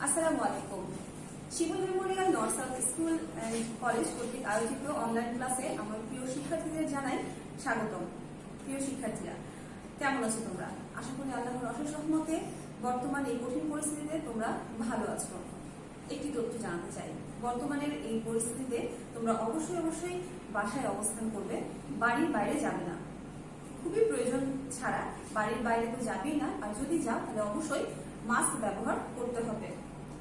আসসালামু আলাইকুম। Shibal memorial north south school and college কর্তৃক আয়োজিত অনলাইন ক্লাসে আমার প্রিয় শিক্ষার্থীদের জানাই স্বাগতম। প্রিয় শিক্ষার্থীরা, কেমন আছো তোমরা? আশা করি আল্লাহর অশেষ রহমতে বর্তমান এই কঠিন পরিস্থিতিতে তোমরা ভালো আছো। একটি তথ্য জানাতে চাই, বর্তমানের এই পরিস্থিতিতে তোমরা অবশ্যই বাসায় অবস্থান করবে, বাড়ির বাইরে যাবে না। খুবই প্রয়োজন ছাড়া বাড়ির বাইরে তো যাবেই না, আর যদি যাও তাহলে অবশ্যই মাস্ক ব্যবহার করতে হবে।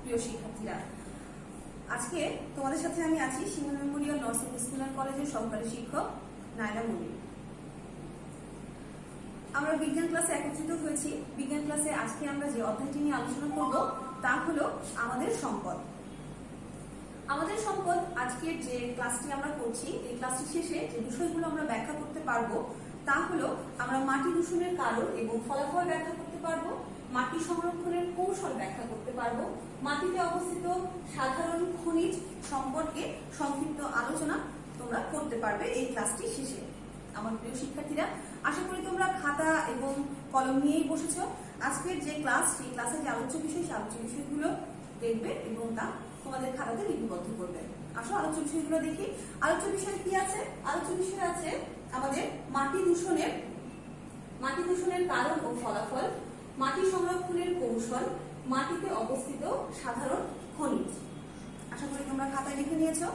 প্রিয় শিক্ষার্থীরা, আজকে তোমাদের সাথে আমি আছি Shibal memorial north south school and কলেজের সহকারী শিক্ষক নাইলা মুনির। আমরা বিজ্ঞান ক্লাসে একত্রিত হয়েছি। বিজ্ঞান ক্লাসে আজকে আমরা যে অধ্যায়টি নিয়ে আলোচনা করব তা হলো আমাদের সম্পদ। আমাদের সম্পদ আজকের যে ক্লাসটি আমরা করছি, এই ক্লাসটি শেষে যে বিষয়গুলো আমরা ব্যাখ্যা করতে পারবো তা হলো আমরা মাটি দূষণের কারণ এবং ফলাফল ব্যাখ্যা করতে পারবো, মাটি সংরক্ষণের কৌশল ব্যাখ্যা করতে পারবো, মাটিতে অবস্থিত সাধারণ খনিজ সম্পর্কে সংক্ষিপ্ত আলোচনা তোমরা করতে পারবে এই ক্লাসটি শেষে। আমার প্রিয় শিক্ষার্থীরা, আশা করি তোমরা খাতা এবং কলম নিয়েই বসেছো। আজকের যে ক্লাস, সেই ক্লাসের যে আলোচ্য বিষয়, সেই আলোচ্য বিষয়গুলো দেখবে এবং তা তোমাদের খাতাতে লিপিবদ্ধ করবে। আসো আলোচ্য বিষয়গুলো দেখি। আলোচ্য বিষয় কি আছে? আলোচ্য বিষয় আছে আমাদের মাটি দূষণের কারণ ও ফলাফল, মাটি সংরক্ষণের কৌশল, মাটিতে অবস্থিত সাধারণ খনিজ। আশা করি তোমরা খাতায় লিখে নিয়েছো।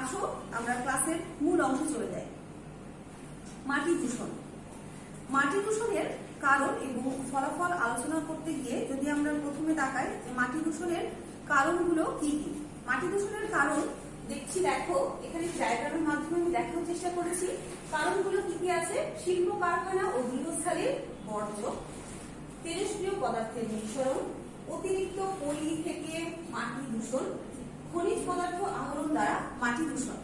আসো আমরা ক্লাসের মূল অংশে চলে যাই। মাটি দূষণের কারণ এবং ফলাফল আলোচনা করতে গিয়ে যদি আমরা প্রথমে তাকাই যে মাটি দূষণের কারণগুলো কি কি। মাটি দূষণের কারণ দেখছি, দেখো এখানে ডায়াগ্রামের মাধ্যমে আমি দেখানোর চেষ্টা করেছি। কারণগুলো কি কি আছে? শিল্প কারখানা ও গৃহস্থালির বর্জ্য, তেজস্ক্রিয় পদার্থের নিঃসরণ, অতিরিক্ত পলি থেকে মাটি দূষণ, খনিজ পদার্থ আহরণ দ্বারা মাটি দূষণ।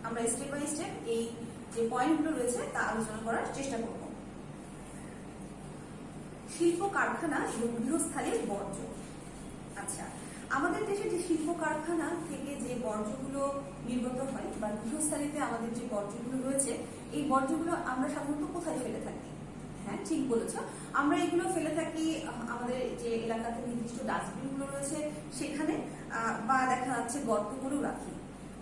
আমরা স্টেপ বাই স্টেপ এই যে পয়েন্টগুলো রয়েছে তা আলোচনা করার চেষ্টা করব। শিল্প কারখানা এবং গৃহস্থালির বর্জ্য। আচ্ছা, আমাদের দেশে যে শিল্প কারখানা থেকে যে বর্জ্যগুলো নির্গত হয় বা গৃহস্থালিতে আমাদের যে বর্জ্যগুলো রয়েছে, এই বর্জ্যগুলো আমরা সাধারণত কোথায় ফেলে থাকি? হ্যাঁ, ঠিক বলেছ, আমরা এগুলো ফেলে থাকি আমাদের যে এলাকাতে নির্দিষ্ট ডাস্টবিনগুলো রয়েছে সেখানে, বা দেখা যাচ্ছে গর্ত করেও রাখি।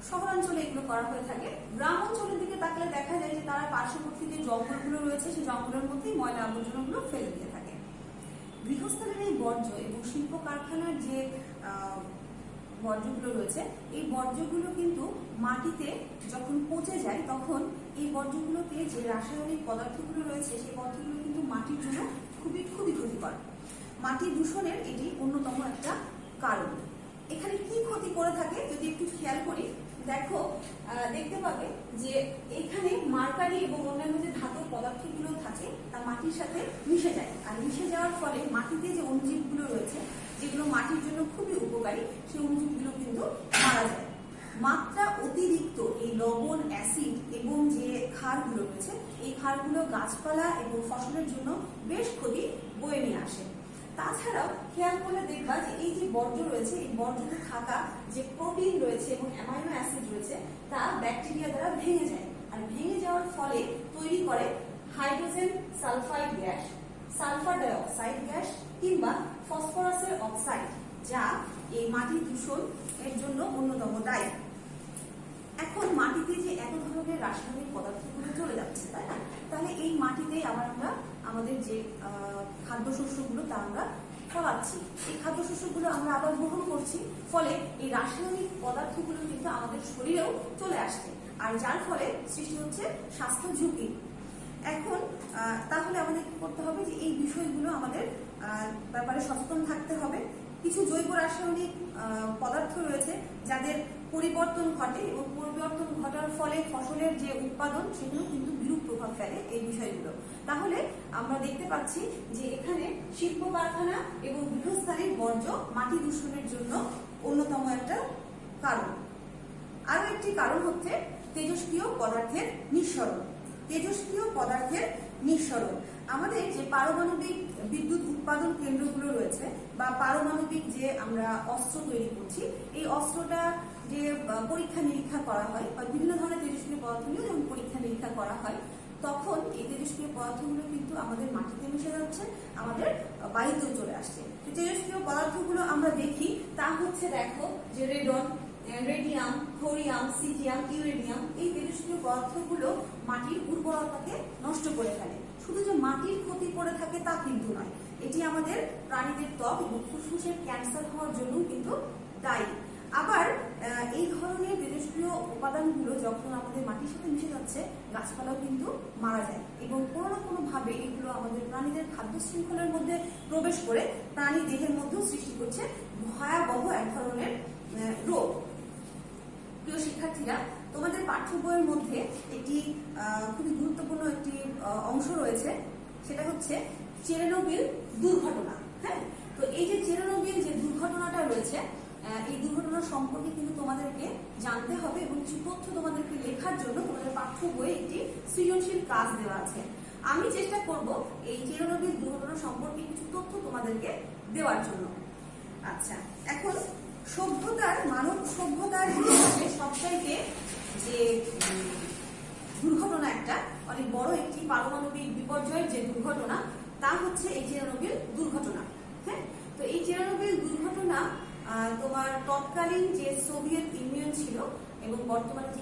শহরাঞ্চলে এগুলো করা হয়ে থাকে। গ্রাম অঞ্চলের দিকে তাকালে দেখা যায় যে তারা পার্শ্ববর্তী যে জঙ্গলগুলো রয়েছে সেই জঙ্গলের মধ্যেই ময়লা আবর্জনাগুলো ফেলে দিয়ে থাকে। গৃহস্থলের এই বর্জ্য এবং শিল্প কারখানার যে বর্জ্যগুলো রয়েছে, এই বর্জ্যগুলো কিন্তু মাটিতে যখন পচে যায় তখন এই বর্জ্যগুলোতে যে রাসায়নিক পদার্থগুলো রয়েছে সেই পদার্থগুলো কিন্তু মাটির জন্য খুবই ক্ষতিকর। মাটি দূষণের এটি অন্যতম একটা কারণ। এখানে কি ক্ষতি করে থাকে যদি একটু খেয়াল করি, দেখো দেখতে পাবে যে এখানে মার্কারি এবং অন্যান্য যে ধাতব পদার্থগুলো থাকে তা মাটির সাথে মিশে যায়, আর মিশে যাওয়ার ফলে মাটিতে যে অণুজীবগুলো রয়েছে যেগুলো মাটির জন্য খুবই উপকারী, সেই অণুজীবগুলো কিন্তু মারা যায়। মাত্রা অতিরিক্ত এই লবণ, অ্যাসিড এবং যে ক্ষারগুলো রয়েছে, এই ক্ষারগুলো গাছপালা এবং ফসলের জন্য বেশ ক্ষতি বয়ে নিয়ে আসে। তাছাড়াও খেয়াল করলে দেখবা যে এই যে বর্জ্য রয়েছে, এই বর্জ্যতে থাকা যে প্রোটিন রয়েছে এবং অ্যামাইনো অ্যাসিড রয়েছে তা ব্যাকটেরিয়া দ্বারা ভেঙে যায়, আর ভেঙে যাওয়ার ফলে তৈরি করে hydrogen sulphide gas, sulphur die oxide gas কিংবা ফসফরাসের অক্সাইড, যা এই মাটি দূষণ এর জন্য অন্যতম দায়ী। এখন মাটিতে যে এত ধরনের রাসায়নিক পদার্থগুলো চলে যাচ্ছে, তাই না? তাহলে এই মাটিতে আমরা আমাদের যে খাদ্যশস্যগুলো তা আমরা ফলাচ্ছি, এই খাদ্যশস্যগুলো আমরা আবার গ্রহণ করছি, ফলে এই রাসায়নিক পদার্থগুলো কিন্তু আমাদের শরীরেও চলে আসছে, আর যার ফলে সৃষ্টি হচ্ছে স্বাস্থ্য ঝুঁকি। এখন তাহলে আমাদের কি করতে হবে? যে এই বিষয়গুলো আমাদের ব্যাপারে সচেতন থাকতে হবে। কিছু জৈব রাসায়নিক পদার্থ রয়েছে যাদের পরিবর্তন ঘটে এবং পরিবর্তন ঘটার ফলে ফসলের যে উৎপাদন সেগুলো কিন্তু বিরূপ প্রভাব ফেলে এই বিষয়গুলো। তাহলে আমরা দেখতে পাচ্ছি যে এখানে শিল্প কারখানা এবং গৃহস্থালির বর্জ্য মাটি দূষণের জন্য অন্যতম একটা কারণ। আরো একটি কারণ হচ্ছে তেজস্ক্রিয় পদার্থের নিঃসরণ। আমাদের যে পারমাণবিক বিদ্যুৎ উৎপাদন কেন্দ্রগুলো রয়েছে বা পারমাণবিক যে আমরা অস্ত্র তৈরি করছি, এই অস্ত্রটা যে পরীক্ষা নিরীক্ষা করা হয় বা বিভিন্ন ধরনের তেজস্ক্রিয় পদার্থ নিয়ে যখন পরীক্ষা নিরীক্ষা করা হয়, তখন এই তেজস্ক্রিয় পদার্থগুলো কিন্তু আমাদের মাটিতে মিশে যাচ্ছে, আমাদের বায়ুতেও চলে আসছে। তেজস্ক্রিয় পদার্থগুলো আমরা দেখি তা হচ্ছে দেখো যে radon, radium, thorium, caesium, uranium, এই তেজস্ক্রিয় পদার্থগুলো মাটির উর্বরতাকে নষ্ট করে ফেলে। শুধু যে মাটির ক্ষতি করে থাকে তা কিন্তু নয়, এটি আমাদের প্রাণীদের ত্বক এবং ফুসফুসের ক্যান্সার হওয়ার জন্য কিন্তু দায়ী। আবার এই ধরনের তেজস্ক্রিয় উপাদানগুলো যখন আমাদের মাটির সাথে মিশে যাচ্ছে, গাছপালাও কিন্তু মারা যায় এবং কোনো না কোনো ভাবে এগুলো আমাদের প্রাণীদের খাদ্য শৃঙ্খলের মধ্যে প্রবেশ করে প্রাণী দেহের মধ্যেও সৃষ্টি করছে ভয়াবহ এক ধরনের রোগ। প্রিয় শিক্ষার্থীরা, তোমাদের পাঠ্য বইয়ের মধ্যে একটি খুবই গুরুত্বপূর্ণ একটি অংশ রয়েছে, সেটা হচ্ছে চেরনোবিল দুর্ঘটনা। হ্যাঁ, তো এই যে চেরনোবিল যে দুর্ঘটনাটা রয়েছে, এই দুর্ঘটনা সম্পর্কে কিন্তু তোমাদেরকে জানতে হবে এবং কিছু তথ্য তোমাদেরকে লেখার জন্য তোমাদের পাঠ্য বইয়ে একটি সৃজনশীল কাজ দেওয়া আছে। আমি চেষ্টা করব এই চেরনোবিল দুর্ঘটনা সম্পর্কে কিছু তথ্য তোমাদেরকে দেওয়ার জন্য। আচ্ছা, এখন মানব সভ্যতার ইতিহাসে সবচাইতে যে দুর্ঘটনা, একটা অনেক বড় একটি পারমাণবিক বিপর্যয়ের যে দুর্ঘটনা, তা হচ্ছে এই চেরনোবিল দুর্ঘটনা। হ্যাঁ, তো এই চেরনোবিল দুর্ঘটনা তোমার তৎকালীন যে সোভিয়েত ইউনিয়ন ছিল এবং বর্তমানে যে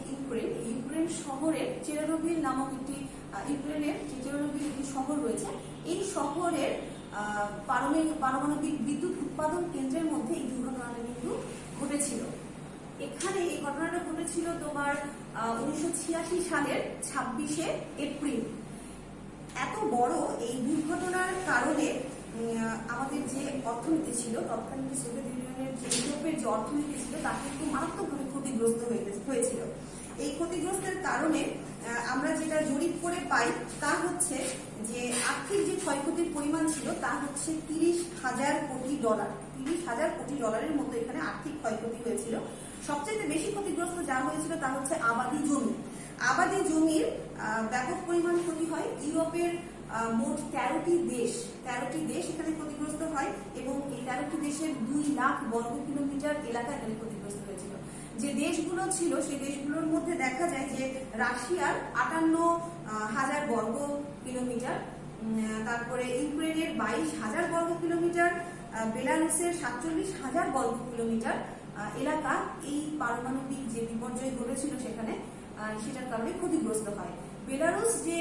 ইউক্রেন শহরের চেরনোবিল নামক একটি ইউক্রেনের যে চেরনোবিল একটি শহর রয়েছে, এই শহরের পারমাণবিক বিদ্যুৎ উৎপাদন কেন্দ্রের মধ্যে এই দুর্ঘটনাটা কিন্তু ঘটেছিল। এখানে এই ঘটনাটা ঘটেছিল তোমার 1986 সালের 26শে এপ্রিল। এত বড় এই দুর্ঘটনার কারণে আমাদের যে অর্থনীতি ছিল, তৎকালীন সোভিয়েত ইউনিয়নের যে ইউরোপের যে অর্থনীতি ছিল, তা কিন্তু মারাত্মকভাবে ক্ষতিগ্রস্ত হয়েছিল। এই ক্ষতিগ্রস্তের কারণে আমরা যেটা জরিপ করে পাই তা হচ্ছে যে আর্থিক যে ক্ষয়ক্ষতির পরিমাণ ছিল তা হচ্ছে 30,000 কোটি ডলার। 30,000 কোটি ডলারের মতো এখানে আর্থিক ক্ষয়ক্ষতি হয়েছিল। সবচেয়ে বেশি ক্ষতিগ্রস্ত যা হয়েছিল তা হচ্ছে আবাদি জমি। আবাদি জমির ব্যাপক পরিমাণ ক্ষতি হয়। ইউরোপের মোট 13টি দেশ এখানে ক্ষতিগ্রস্ত হয় এবং এই 13টি দেশের 2 লাখ বর্গ কিলোমিটার এলাকা এখানে ক্ষতিগ্রস্ত হয়েছিল। যে দেশগুলো ছিল সেই দেশগুলোর মধ্যে দেখা যায় যে রাশিয়ার 58,000 বর্গ কিলোমিটার, তারপরে ইউক্রেনের 22,000 বর্গ কিলোমিটার, বেলারুসের 47,000 বর্গ কিলোমিটার এলাকা এই পারমাণবিক যে বিপর্যয় ঘটেছিল সেটার কারণে ক্ষতিগ্রস্ত হয়। বেলারুস যে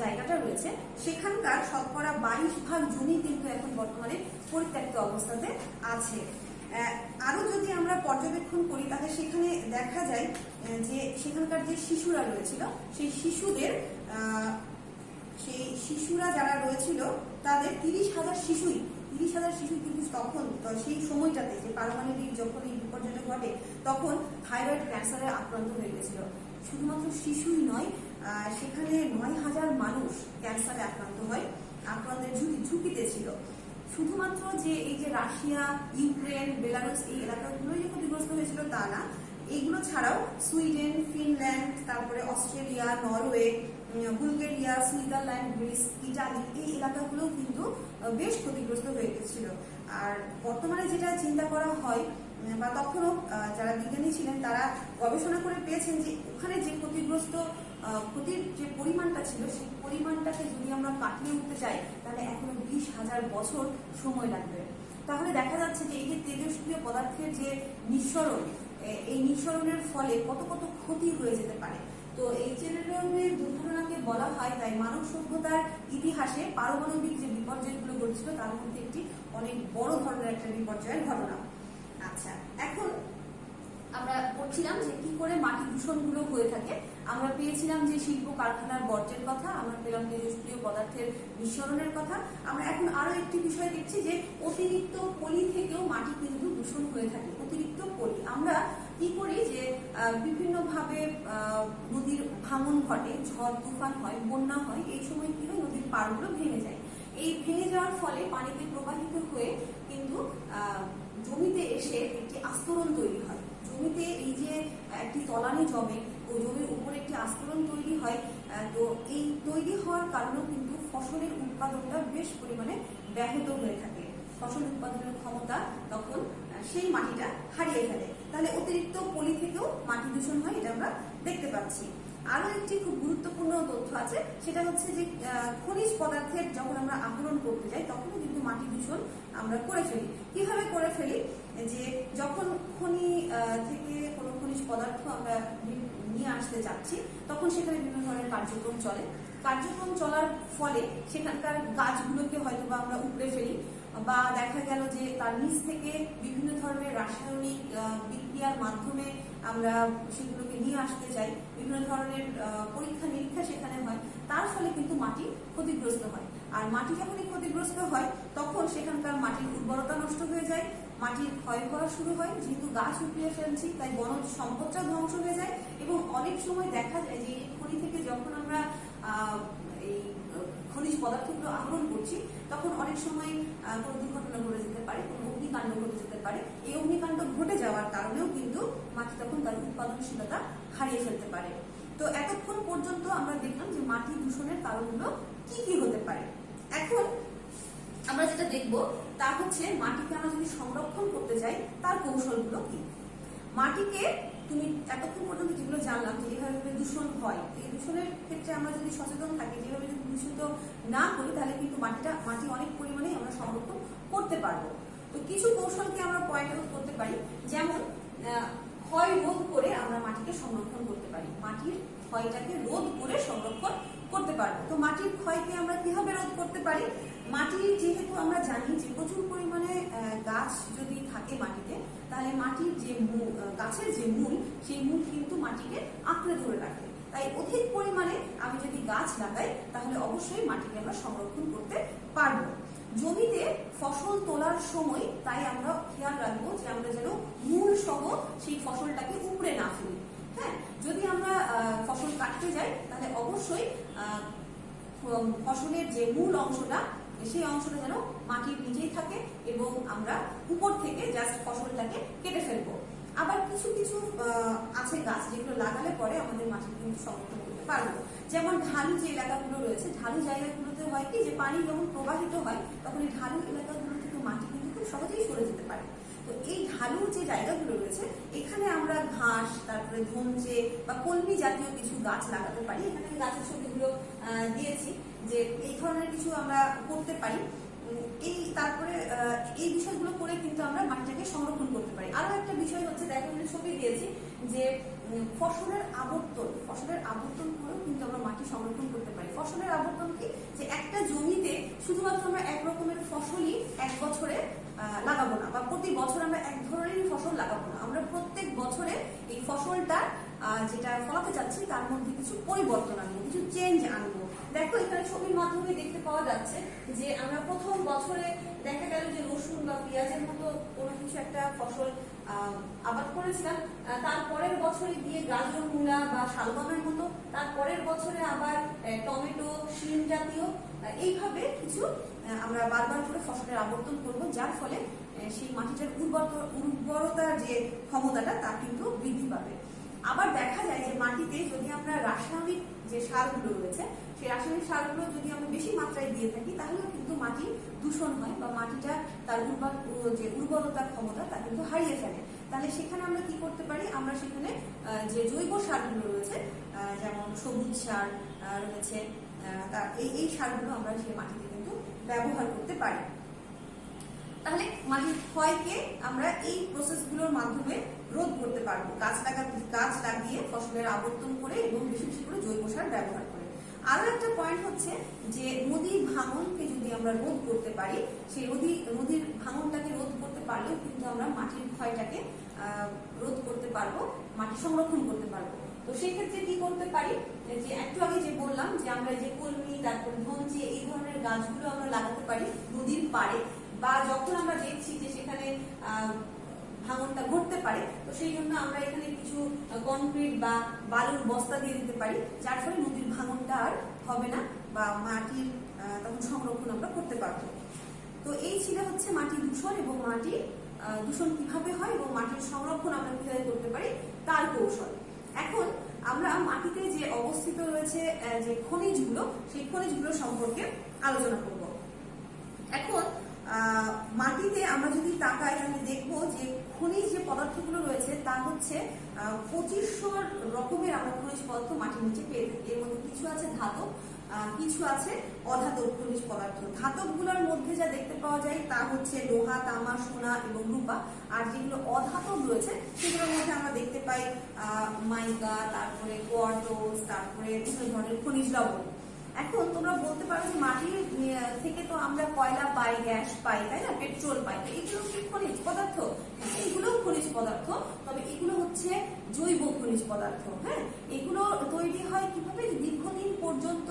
জায়গাটা রয়েছে সেখানকার শতকরা 22% জমি কিন্তু এখন বর্তমানে পরিত্যক্ত অবস্থাতে আছে। আরো যদি আমরা পর্যবেক্ষণ করি তাহলে সেখানে দেখা যায় যে সেখানকার যে শিশুরা রয়েছিল সেই শিশুরা যারা রয়েছিল তাদের 30,000 শিশুই কিন্তু তখন সেই সময়টাতে যে পারমাণবিক যখন এই বিপর্যয় ঘটে তখন থাইরয়েড ক্যান্সারে আক্রান্ত হয়ে গেছিল। শুধুমাত্র শিশুই নয়, সেখানে 9,000 মানুষ ক্যান্সারে আক্রান্ত হয়, আক্রান্তের ঝুঁকিতে ছিল। শুধুমাত্র যে এই যে রাশিয়া, ইউক্রেন, বেলারুস এই এলাকাগুলোই যে ক্ষতিগ্রস্ত হয়েছিল তা না, এইগুলো ছাড়াও সুইডেন, ফিনল্যান্ড, তারপরে Australia, Norway, Bulgaria, Switzerland, Greece, Italy এই এলাকাগুলোও কিন্তু বেশ ক্ষতিগ্রস্ত হয়ে গেছিল। আর বর্তমানে যেটা চিন্তা করা হয় বা তখনও যারা বিজ্ঞানী ছিলেন তারা গবেষণা করে পেয়েছেন যে ওখানে যে ক্ষতির যে পরিমাণটা ছিল সেই পরিমাণটাকে যদি আমরা কাটিয়ে উঠতে চাই তাহলে এখনো 20,000 বছর সময় লাগবে। তাহলে দেখা যাচ্ছে যে এই যে তেজস্ক্রিয় পদার্থের যে নিঃসরণ, এই নিঃসরণের ফলে কত ক্ষতি হয়ে যেতে পারে। তো এই চেরনোবিল দুর্ঘটনাকে বলা হয় তাই মানব সভ্যতার ইতিহাসে পারমাণবিক যে বিপর্যয়গুলো ঘটেছিল তার মধ্যে একটি অনেক বড় ধরনের একটা বিপর্যয়ের ঘটনা। আচ্ছা, এখন আমরা পড়ছিলাম যে কি করে মাটি দূষণগুলো হয়ে থাকে। আমরা পেয়েছিলাম যে শিল্প কারখানার বর্জ্যের কথা, আমরা পেলাম তেজস্ক্রিয় পদার্থের নিঃসরণের কথা। আমরা এখন আরো একটি বিষয় দেখছি যে অতিরিক্ত পলি থেকেও মাটি কিন্তু দূষণ হয়ে থাকে। অতিরিক্ত পলি আমরা কি করি যে বিভিন্ন ভাবে নদীর ভাঙন ঘটে, ঝড় তুফান হয়, বন্যা হয়, এই সময় কি হয় নদীর পাড়গুলো ভেঙে যায়। এই ভেঙে যাওয়ার ফলে পানিতে প্রবাহিত হয়ে কিন্তু জমিতে এসে একটি আস্তরণ তৈরি হয়। জমিতে এই যে একটি তলানি জমে, ওই জমির উপরে একটি আস্তরণ তৈরি হয়। তো এই তৈরি হওয়ার কারণেও কিন্তু ফসলের উৎপাদনটা বেশ পরিমাণে ব্যাহত হয়ে থাকে। ফসল উৎপাদনের ক্ষমতা তখন সেই মাটিটা হারিয়ে ফেলে। তাহলে অতিরিক্ত পলি থেকেও মাটি দূষণ হয়, এটা আমরা দেখতে পাচ্ছি। আরো একটি খুব গুরুত্বপূর্ণ তথ্য আছে, সেটা হচ্ছে যে খনিজ পদার্থের যখন আমরা আহরণ করতে যাই তখনও কিন্তু মাটি দূষণ আমরা করে ফেলি। কিভাবে করে ফেলি? যে যখন খনি থেকে কোনো খনিজ পদার্থ আমরা নিয়ে আসতে চাচ্ছি, তখন সেখানে বিভিন্ন ধরনের কার্যক্রম চলে। কার্যক্রম চলার ফলে সেখানকার গাছগুলোকে হয়তো বা আমরা উপড়ে ফেলি, বা দেখা গেল যে তার নিচ থেকে বিভিন্ন ধরনের রাসায়নিক বিক্রিয়ার মাধ্যমে আমরা সেগুলোকে নিয়ে আসতে চাই, বিভিন্ন ধরনের পরীক্ষা নিরীক্ষা সেখানে হয়, তার ফলে কিন্তু মাটি ক্ষতিগ্রস্ত হয়। আর মাটি যখনই ক্ষতিগ্রস্ত হয় তখন সেখানকার মাটির উর্বরতা নষ্ট হয়ে যায়, মাটির ক্ষয় করা শুরু হয়। যেহেতু গাছ উপড়িয়ে ফেলছি, তাই বনজ সম্পদটা ধ্বংস হয়ে যায়। এবং অনেক সময় দেখা যায় যে এই খনি থেকে যখন আমরা এই খনিজ পদার্থগুলো আহরণ করছি, তখন অনেক সময় কোনো দুর্ঘটনা ঘটে যেতে পারে, কোনো অগ্নিকাণ্ড ঘটে যেতে পারে। এই অগ্নিকাণ্ড ঘটে যাওয়ার কারণেও কিন্তু মাটি তখন তার উৎপাদনশীলতা হারিয়ে ফেলতে পারে। তো এতক্ষণ পর্যন্ত আমরা দেখলাম যে মাটি দূষণের কারণগুলো কি কি হতে পারে। এখন আমরা যেটা দেখব তা হচ্ছে মাটিকে আমরা যদি সংরক্ষণ করতে চাই তার কৌশলগুলো কি। মাটিকে তুমি এতক্ষণ পর্যন্ত যেগুলো জানলাম যে এভাবে দূষণ হয়, এই দূষণের ক্ষেত্রে আমরা যদি সচেতন থাকি, যেভাবে যদি দূষিত না করি, তাহলে কিন্তু মাটি অনেক পরিমাণে আমরা সংরক্ষণ করতে পারবো। তো কিছু কৌশলকে আমরা পয়েন্ট আউট করতে পারি, যেমন ক্ষয় রোধ করে আমরা মাটিকে সংরক্ষণ করতে পারি, মাটির ক্ষয়টাকে রোধ করে সংরক্ষণ করতে পারবো। তো মাটির ক্ষয়কে আমরা কিভাবে রোধ করতে পারি? মাটি যেহেতু আমরা জানি যে প্রচুর পরিমাণে গাছ যদি থাকে মাটিতে, তাহলে মাটির যে গাছের যে মূল, সেই মূল কিন্তু মাটিকে আঁকড়ে ধরে রাখে। তাই অধিক পরিমাণে আমি যদি গাছ লাগাই, তাহলে অবশ্যই মাটিকে আমরা সংরক্ষণ করতে পারবো। জমিতে ফসল তোলার সময় তাই আমরা খেয়াল রাখবো যে আমরা যেন মূল সহ সেই ফসলটাকে উপড়ে না ফেলি। হ্যাঁ, যদি আমরা ফসল কাটতে যাই, তাহলে অবশ্যই ফসলের যে মূল অংশটা, সেই অংশটা যেন মাটির নিচেই থাকে এবং আমরা উপর থেকে জাস্ট ফসলটাকে কেটে ফেলবো। আবার কিছু কিছু আছে গাছ যেগুলো লাগালে পরে আমাদের মাটি কিন্তু সংরক্ষণ করতে পারবো। যেমন ঢালু যে এলাকাগুলো রয়েছে, ঢালু জায়গাগুলোতে হয় কি যে পানি যখন প্রবাহিত হয়, তখন এই ঢালু এলাকাগুলো থেকে মাটি কিন্তু খুব সহজেই সরে যেতে পারে। তো এই ঢালু যে জায়গাগুলো রয়েছে, এখানে আমরা ঘাস, তারপরে ধনচে বা কলমি জাতীয় কিছু গাছ লাগাতে পারি। এখানে গাছের ছবিগুলো দিয়েছি, যে এই ধরনের কিছু আমরা করতে পারি। তারপরে এই বিষয়গুলো করে কিন্তু আমরা মাটিটাকে সংরক্ষণ করতে পারি। আরো একটা বিষয় হচ্ছে, দেখো আমি ছবি দিয়েছি যে ফসলের আবর্তন করেও কিন্তু আমরা মাটি সংরক্ষণ করতে পারি। ফসলের আবর্তন কি, যে একটা জমিতে শুধুমাত্র আমরা এক রকমের ফসলই এক বছরে লাগাবো না, বা প্রতি বছর আমরা এক ধরনের ফসল লাগাবো না। আমরা প্রত্যেক বছরে এই ফসলটা যেটা ফলাতে চাচ্ছি তার মধ্যে কিছু পরিবর্তন আনবো, কিছু চেঞ্জ আনবো। দেখো এখানে ছবির মাধ্যমে দেখতে পাওয়া যাচ্ছে যে আমরা প্রথম বছরে দেখা গেল যে রসুন বা পেঁয়াজের মতো কোনো কিছু একটা ফসল আবাদ করেছিলাম, তারপরের বছরে গিয়ে গাজর, মূলা বা শালগমের মতো, তারপরের বছরে আবার টমেটো, শিম জাতীয়, এইভাবে কিছু আমরা বারবার করে ফসলের আবর্তন করব, যার ফলে সেই মাটিটার উর্বরতার যে ক্ষমতাটা তা কিন্তু বৃদ্ধি পাবে। আবার দেখা যায় যে মাটিতে যদি আমরা রাসায়নিক যে সারগুলো রয়েছে, সেই রাসায়নিক সারগুলো যদি আমরা বেশি মাত্রায় দিয়ে থাকি, তাহলেও কিন্তু মাটি দূষণ হয় বা মাটিটা তার যে উর্বরতার ক্ষমতা তা কিন্তু হারিয়ে ফেলে। তাহলে সেখানে আমরা কি করতে পারি? আমরা সেখানে যে জৈব সারগুলো রয়েছে, যেমন সবুজ সার রয়েছে, এই সারগুলো আমরা সেই মাটিতে কিন্তু ব্যবহার করতে পারি। তাহলে মাটির ক্ষয়কে আমরা এই প্রসেসগুলোর মাধ্যমে রোধ করতে পারবো, গাছ লাগিয়ে ফসলের আবর্তন করে এবং বেশি বেশি করে জৈব সার ব্যবহার করে। আরো একটা পয়েন্ট হচ্ছে যে নদীর ভাঙনকে যদি আমরা রোধ করতে পারি, সেই নদীর ভাঙনটাকে রোধ করতে পারলেও কিন্তু আমরা মাটির ক্ষয়টাকে রোধ করতে পারবো, মাটি সংরক্ষণ করতে পারবো। তো সেই ক্ষেত্রে কি করতে পারি, যে একটু আগে যে বললাম যে আমরা যে কলমি, তারপর ধনচে, এই ধরনের গাছগুলো আমরা লাগাতে পারি নদীর পাড়ে, বা যখন আমরা দেখছি যে সেখানে ভাঙনটা ঘটতে পারে, তো সেই জন্য আমরা এখানে কিছু কনক্রিট বা বালুর বস্তা দিয়ে দিতে পারি, যার ফলে নদীর ভাঙনটা আর হবে না বা মাটির তখন সংরক্ষণ আমরা করতে পারবো। তো এই ছিল হচ্ছে মাটি দূষণ এবং মাটি দূষণ কিভাবে হয় এবং মাটির সংরক্ষণ আমরা কিভাবে করতে পারি তার কৌশল। এখন আমরা মাটিতে যে অবস্থিত রয়েছে যে খনিজগুলো, সেই খনিজগুলো সম্পর্কে আলোচনা করব। এখন মাটিতে আমরা যদি তাকাই, তাহলে দেখবো যে খনিজ যে পদার্থগুলো রয়েছে তা হচ্ছে 2500 রকমের আমরা খনিজ পদার্থ মাটির নিচে পেয়ে থাকি। এর মধ্যে কিছু আছে ধাতব, কিছু আছে অধাতব খনিজ পদার্থ। ধাতবগুলোর মধ্যে যা দেখতে পাওয়া যায় তা হচ্ছে লোহা, তামা, সোনা এবং রূপা। আর যেগুলো অধাতব রয়েছে সেগুলোর মধ্যে আমরা দেখতে পাই মাইকা, তারপরে কোয়ার্টজ, তারপরে বিভিন্ন ধরনের খনিজ লবণ। এখন তোমরা বলতে পারো যে মাটির থেকে তো আমরা কয়লা পাই, গ্যাস পাই, তাই না, পেট্রোল পাই, এগুলো কি খনিজ পদার্থ? হ্যাঁ, এগুলোও খনিজ পদার্থ, তবে এগুলো হচ্ছে জৈব খনিজ পদার্থ। হ্যাঁ, এগুলো তৈরি হয় কিভাবে? দীর্ঘদিন পর্যন্ত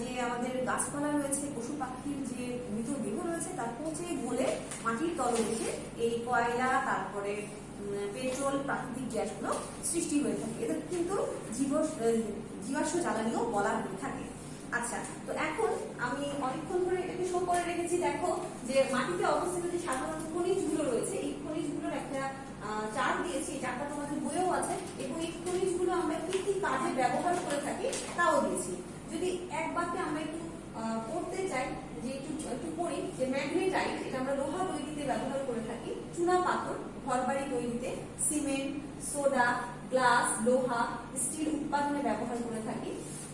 যে আমাদের গাছপালা রয়েছে, পশু পাখির যে মৃতদেহ রয়েছে তার পচে গলে মাটির তলদেশে এই কয়লা, তারপরে পেট্রোল, প্রাকৃতিক গ্যাসগুলো সৃষ্টি হয়ে থাকে। এদের কিন্তু জীবাশ্ম জ্বালানিও বলা হয়ে থাকে। আচ্ছা, তো এখন আমি অনেকক্ষণ ধরে এটাকে শো করে রেখেছি। দেখো যে মাটিতে অবস্থিত যে সাধারণ খনিজগুলো রয়েছে, এই খনিজগুলোর একটা চার্ট দিয়েছি। এই চার্টটা তোমাদের বইয়েও আছে, এবং এই খনিজগুলো আমরা কি কি কাজে ব্যবহার করে থাকি তাও দিয়েছি। যদি এক বাক্যে আমরা একটু পড়তে চাই, যে একটু পড়ি, যে ম্যাগনেটাইট, এটা আমরা লোহা তৈরিতে ব্যবহার করে থাকি, চুনা পাথর ঘরবাড়ি তৈরিতে, সিমেন্ট, সোডা, গ্লাস, লোহা, স্টিল উৎপাদনে ব্যবহার করে থাকি।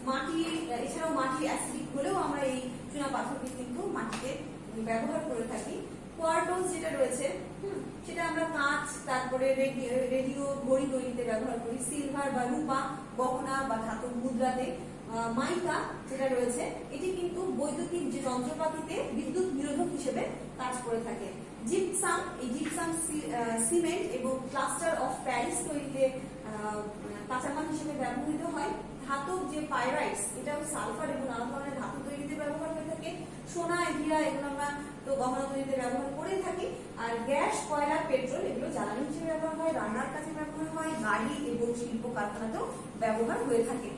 মাটি, এছাড়াও মাটি অ্যাসিডিক হলেও আমরা এই চুনা পাথরকে কিন্তু মাটিতে ব্যবহার করে থাকি। কোয়ার্টজ যেটা রয়েছে, সেটা আমরা কাঁচ, তারপরে রেডিও, ঘড়ি তৈরিতে ব্যবহার করি। সিলভার বা রূপা গহনা বা ধাতব মুদ্রাতে। মাইকা যেটা রয়েছে, এটি কিন্তু বৈদ্যুতিক যে যন্ত্রপাতিতে বিদ্যুৎ নিরোধক হিসেবে কাজ করে থাকে। জিপসাম, এই জিপসাম সিমেন্ট এবং প্লাস্টার অফ প্যারিস তৈরিতে কাঁচামাল হিসেবে ব্যবহৃত হয়। ধাতব যে পাইরাইটস, এটাও সালফার এবং নানা ধরনের ধাতু তৈরিতে ব্যবহার হয়ে থাকে। সোনা, হীরা, এগুলো আমরা তো গহনা তৈরিতে ব্যবহার করে থাকি। আর গ্যাস, কয়লা, পেট্রোল, এগুলো জ্বালানি হিসেবে ব্যবহার হয়, রান্নার কাজে ব্যবহার হয়, গাড়ি এবং শিল্প কারখানাতেও ব্যবহার হয়ে থাকে।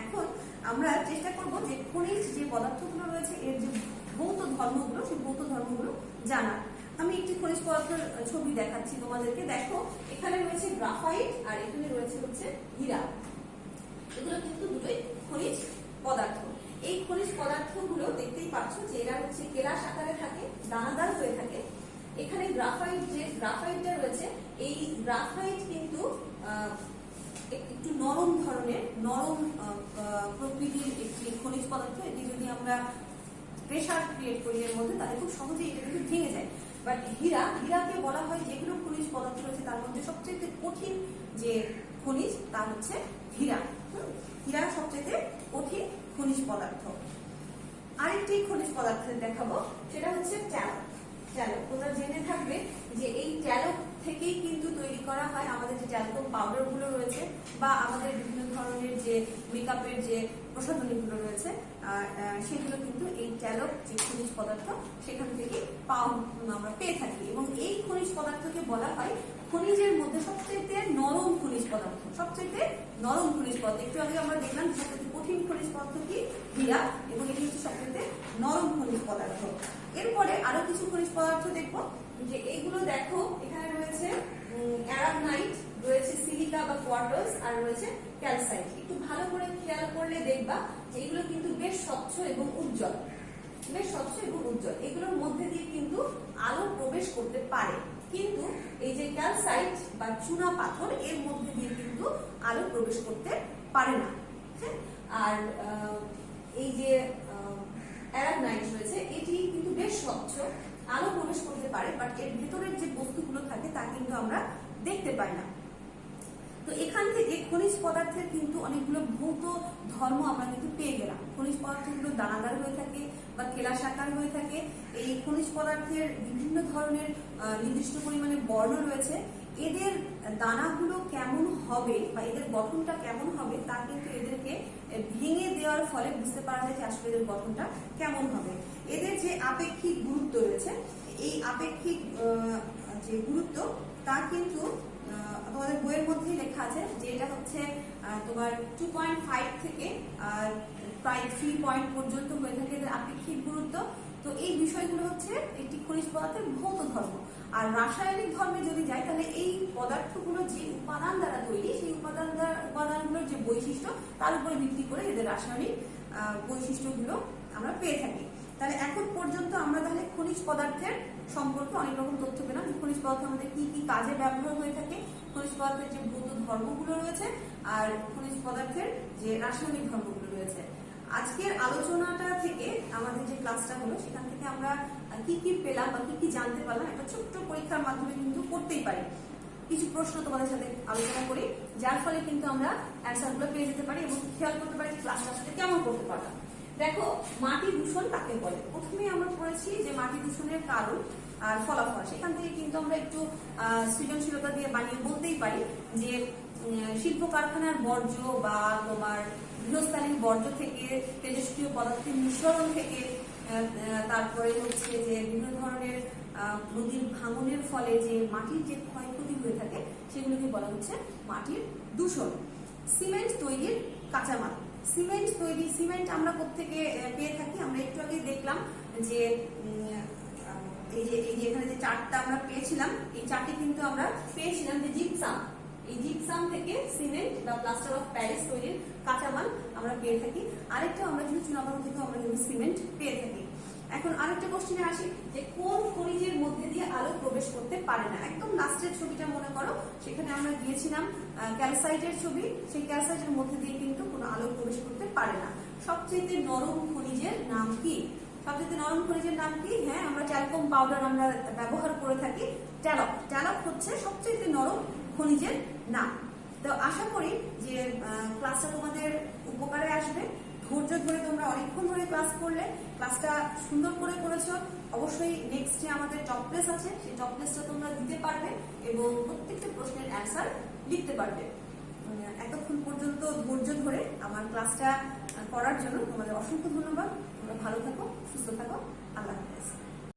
এখন আমরা চেষ্টা করব যে খনিজ যে পদার্থগুলো রয়েছে এর যে ভৌত ধর্মগুলো, সেই ভৌত ধর্মগুলো জানা। আমি একটি খনিজ পদার্থের ছবি দেখাচ্ছি তোমাদেরকে। দেখো, এখানে রয়েছে গ্রাফাইট আর এখানে রয়েছে হচ্ছে হীরা। এগুলো কিন্তু দুটোই খনিজ পদার্থ। এই খনিজ পদার্থগুলো দেখতেই পাচ্ছ যে এরা হচ্ছে কেলাস আকারে থাকে, দানাদার হয়ে থাকে। এখানে গ্রাফাইট, যে গ্রাফাইটটা রয়েছে, এই গ্রাফাইট কিন্তু একটু নরম ধরনের, নরম প্রকৃতির একটি খনিজ পদার্থ। এটি যদি আমরা প্রেসার ক্রিয়েট করি এর মধ্যে, তাহলে খুব সহজেই এটা কিন্তু ভেঙে যায়। বাট হীরাকে বলা হয় যেগুলো খনিজ পদার্থ রয়েছে তার মধ্যে সবচেয়ে কঠিন যে খনিজ তা হচ্ছে হীরা। হীরা সবচেয়ে কঠিন খনিজ পদার্থ। আরেকটি খনিজ পদার্থ দেখাবো, সেটা হচ্ছে ট্যালক। ট্যালক তোমরা জেনে থাকবে যে এই ট্যালক থেকেই কিন্তু তৈরি করা হয় আমাদের যে ট্যালকম পাউডার গুলো রয়েছে, বা আমাদের বিভিন্ন ধরনের যে মেকআপের যে প্রসাধনীগুলো রয়েছে, সেগুলো কিন্তু এই ট্যালক যে খনিজ পদার্থ সেখান থেকে আমরা পেয়ে থাকি। এবং এই খনিজ পদার্থকে বলা হয় খনিজের মধ্যে সবচেয়ে নরম খনিজ পদার্থ। সবচেয়ে নরম খনিজ পদার্থ, একটু আগে আমরা দেখলাম সবচেয়ে কঠিন খনিজ পদার্থ কি? হীরা, এবং এটি হচ্ছে সবচেয়ে নরম খনিজ পদার্থ। এরপরে আরো কিছু খনিজ পদার্থ দেখবো, যে এইগুলো দেখো, এখানে রয়েছে অ্যারাগনাইট, রয়েছে সিলিকা বা কোয়ার্টজ, আর রয়েছে ক্যালসাইট। একটু ভালো করে খেয়াল করলে দেখবা যে এগুলো কিন্তু বেশ স্বচ্ছ এবং উজ্জ্বল, বেশ স্বচ্ছ এবং উজ্জ্বল। এগুলোর মধ্যে দিয়ে কিন্তু আলো প্রবেশ করতে পারে, কিন্তু এই যে ক্যালসাইট বা চুনা পাথর, এর মধ্যে দিয়ে কিন্তু আলো প্রবেশ করতে পারে না। হ্যাঁ, আর এই যে অ্যারাগনাইট রয়েছে, এটি কিন্তু বেশ স্বচ্ছ, আলো প্রবেশ করতে পারে, বাট এর ভেতরের যে বস্তুগুলো থাকে তা কিন্তু আমরা দেখতে পাই না। তো এখান থেকে খনিজ পদার্থের কিন্তু অনেকগুলো ভৌত ধর্ম আমরা কিন্তু পেয়ে গেলাম। খনিজ পদার্থগুলো দানাদার হয়ে থাকে বা কেলাস আকার হয়ে থাকে। এই খনিজ পদার্থের বিভিন্ন ধরনের নির্দিষ্ট পরিমাণে বর্ণ রয়েছে। এদের দানাগুলো কেমন হবে বা এদের গঠনটা কেমন হবে তা কিন্তু এদেরকে ভেঙে দেওয়ার ফলে বুঝতে পারা যায় যে আসলে এদের গঠনটা কেমন হবে। এদের যে আপেক্ষিক গুরুত্ব রয়েছে, এই আপেক্ষিক যে গুরুত্ব তা কিন্তু তোমাদের বইয়ের মধ্যেই লেখা আছে, যে এটা হচ্ছে তোমার 2.5 থেকে প্রায় 3 পয়েন্ট পর্যন্ত হয়ে থাকে এদের আপেক্ষিক গুরুত্ব। তো এই বিষয়গুলো হচ্ছে একটি খনিজ পদার্থের ভৌত ধর্ম। আর রাসায়নিক ধর্মে যদি যাই, তাহলে এই পদার্থগুলো যে উপাদান দ্বারা তৈরি, সেই উপাদানগুলোর যে বৈশিষ্ট্য তার উপরে ভিত্তি করে এদের রাসায়নিক বৈশিষ্ট্যগুলো আমরা পেয়ে থাকি। তাহলে এখন পর্যন্ত আমরা তাহলে খনিজ পদার্থের সম্পর্কে অনেক রকম তথ্য পেলাম। খনিজ পদার্থ আমাদের কি কি কাজে ব্যবহার হয়ে থাকে, খনিজ পদার্থের যে ভৌত ধর্মগুলো রয়েছে, আর খনিজ পদার্থের যে রাসায়নিক ধর্মগুলো রয়েছে। আজকের আলোচনাটা থেকে আমাদের যে ক্লাসটা হলো সেখান থেকে আমরা কি কি পেলাম বা কি কি জানতে পারলাম একটা ছোট্ট পরীক্ষার মাধ্যমে কিন্তু করতেই পারি। কিছু প্রশ্ন তোমাদের সাথে আলোচনা করি, যার ফলে কিন্তু আমরা অ্যান্সারগুলো পেয়ে যেতে পারি এবং খেয়াল করতে পারি ক্লাসটার সাথে কেমন করতে পারলাম। দেখো, মাটি দূষণ কাকে বলে? প্রথমে আমরা পড়েছি যে মাটি দূষণের কারণ আর ফলাফল। সেখান থেকে কিন্তু আমরা একটু সৃজনশীলতা দিয়ে বানিয়ে বলতেই পারি যে শিল্প কারখানার বর্জ্য বা তোমার গৃহস্থালীর বর্জ্য থেকে, তেজস্ক্রিয় পদার্থের মিশ্রণ থেকে, তারপরে হচ্ছে যে বিভিন্ন ধরনের নদীর ভাঙনের ফলে যে মাটির যে ক্ষয়ক্ষতি হয়ে থাকে সেগুলোকে বলা হচ্ছে মাটির দূষণ। সিমেন্ট তৈরির কাঁচামাল। সিমেন্ট আমরা কোত্থেকে পেয়ে থাকি? আমরা একটু আগে দেখলাম যে এই যে এখানে যে চার্টটা আমরা পেয়েছিলাম, এই চার্টে কিন্তু আমরা পেয়েছিলাম যে জিপসাম। এই জিপসাম থেকে সিমেন্ট বা প্লাস্টার অফ প্যারিস তৈরির কাঁচামাল আমরা পেয়ে থাকি। আরেকটা আমরা কিন্তু চুনাপাথর থেকে আমরা কিন্তু সিমেন্ট পেয়ে থাকি। এখন আরেকটা কোশ্চেনে আসি যে কোন খনিজের মধ্যে দিয়ে আলো প্রবেশ করতে পারে না। একদম লাস্টের ছবিটা মনে করো, সেখানে আমরা দিয়েছিলাম ক্যালসাইটের ছবি। সেই ক্যালসাইটের মধ্যে দিয়ে কিন্তু কোনো আলো প্রবেশ করতে পারে না। সবচেয়ে নরম খনিজের নাম কি? সবচেয়ে নরম খনিজের নাম কি? হ্যাঁ, আমরা ট্যালকম পাউডার আমরা ব্যবহার করে থাকি। ট্যালক হচ্ছে সবচেয়ে নরম খনিজের নাম। তো আশা করি যে ক্লাসটা তোমাদের উপকারে আসবে। ধৈর্য ধরে তোমরা অনেকক্ষণ ধরে ক্লাস করলে, ক্লাসটা সুন্দর করে করেছো। অবশ্যই নেক্সট যে আমাদের টপ প্লেস আছে সেই টপ প্লেসটা তোমরা দিতে পারবে এবং প্রত্যেকটা প্রশ্নের অ্যান্সার লিখতে পারবে। এতক্ষণ পর্যন্ত ধৈর্য ধরে আমার ক্লাসটা করার জন্য তোমাদের অসংখ্য ধন্যবাদ। তোমরা ভালো থাকো, সুস্থ থাকো। আল্লাহ হাফেজ।